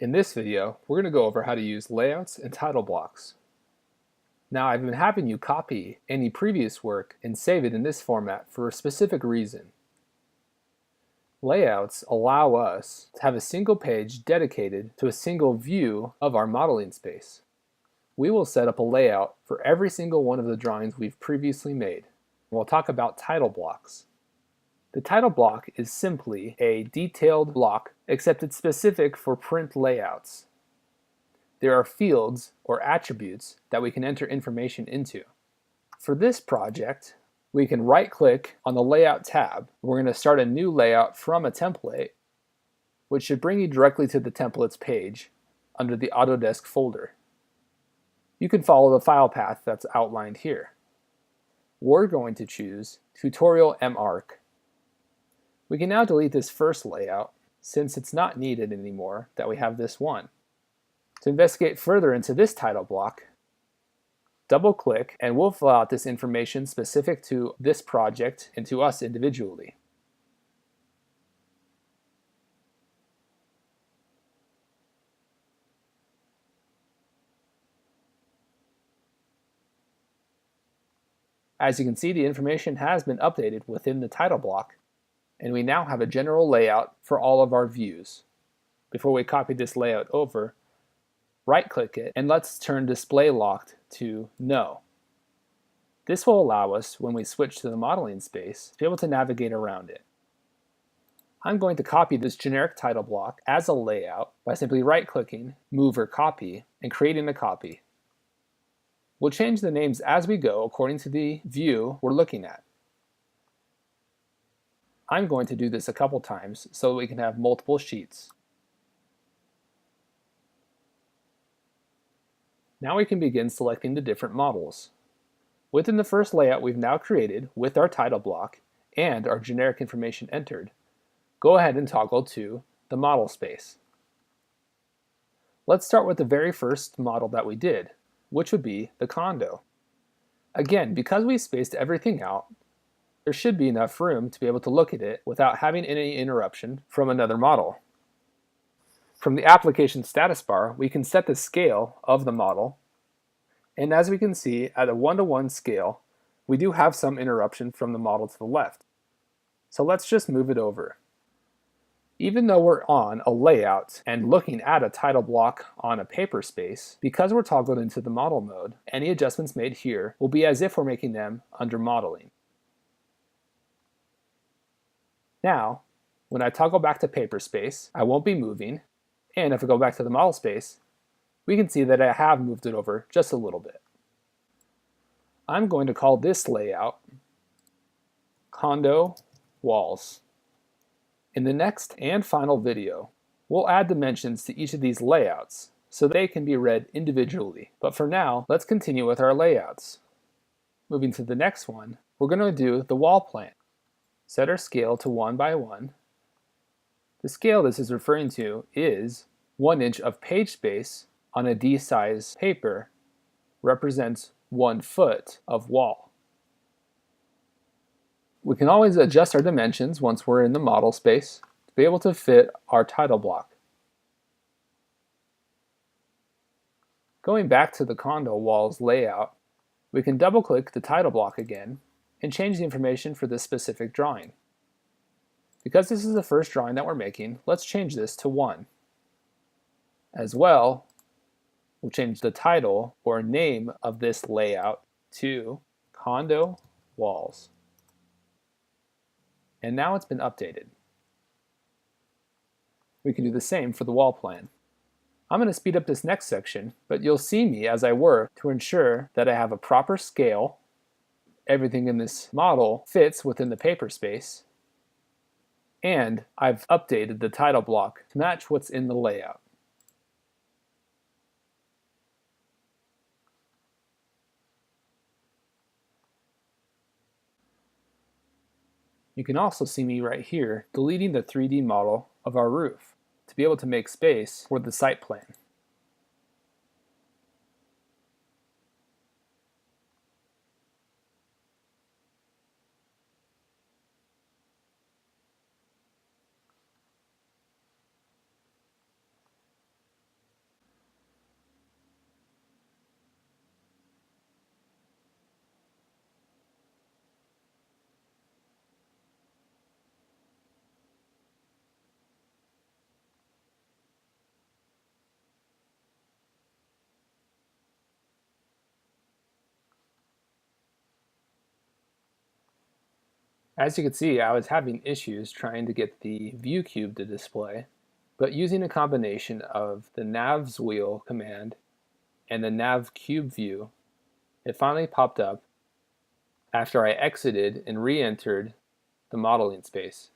In this video, we're going to go over how to use layouts and title blocks. Now, I've been having you copy any previous work and save it in this format for a specific reason. Layouts allow us to have a single page dedicated to a single view of our modeling space. We will set up a layout for every single one of the drawings we've previously made. We'll talk about title blocks. The title block is simply a detailed block, except it's specific for print layouts. There are fields or attributes that we can enter information into. For this project, we can right-click on the Layout tab. We're going to start a new layout from a template, which should bring you directly to the templates page under the Autodesk folder. You can follow the file path that's outlined here. We're going to choose Tutorial MArc. We can now delete this first layout since it's not needed anymore that we have this one. To investigate further into this title block, double-click and we'll fill out this information specific to this project and to us individually. As you can see, the information has been updated within the title block, and we now have a general layout for all of our views. Before we copy this layout over, right-click it and let's turn Display Locked to No. This will allow us, when we switch to the modeling space, to be able to navigate around it. I'm going to copy this generic title block as a layout by simply right-clicking, Move or Copy, and creating a copy. We'll change the names as we go according to the view we're looking at. I'm going to do this a couple times so that we can have multiple sheets. Now we can begin selecting the different models. Within the first layout we've now created with our title block and our generic information entered, go ahead and toggle to the model space. Let's start with the very first model that we did, which would be the condo. Again, because we spaced everything out, there should be enough room to be able to look at it without having any interruption from another model. From the application status bar, we can set the scale of the model, and as we can see, at a 1:1 scale, we do have some interruption from the model to the left. So let's just move it over. Even though we're on a layout and looking at a title block on a paper space, because we're toggled into the model mode, any adjustments made here will be as if we're making them under modeling. Now, when I toggle back to paper space, I won't be moving, and if I go back to the model space, we can see that I have moved it over just a little bit. I'm going to call this layout Condo Walls. In the next and final video, we'll add dimensions to each of these layouts so they can be read individually. But for now, let's continue with our layouts. Moving to the next one, we're going to do the wall plan. Set our scale to 1:1. The scale this is referring to is 1 inch of page space on a D size paper represents 1 foot of wall. We can always adjust our dimensions once we're in the model space to be able to fit our title block. Going back to the condo walls layout, we can double-click the title block again and change the information for this specific drawing. Because this is the first drawing that we're making, let's change this to 1. As well, we'll change the title or name of this layout to Condo Walls. And now it's been updated. We can do the same for the wall plan. I'm going to speed up this next section, but you'll see me as I work to ensure that I have a proper scale. Everything in this model fits within the paper space, and I've updated the title block to match what's in the layout. You can also see me right here deleting the 3D model of our roof to be able to make space for the site plan. As you can see, I was having issues trying to get the view cube to display, but using a combination of the nav's wheel command and the nav cube view, it finally popped up after I exited and re-entered the modeling space.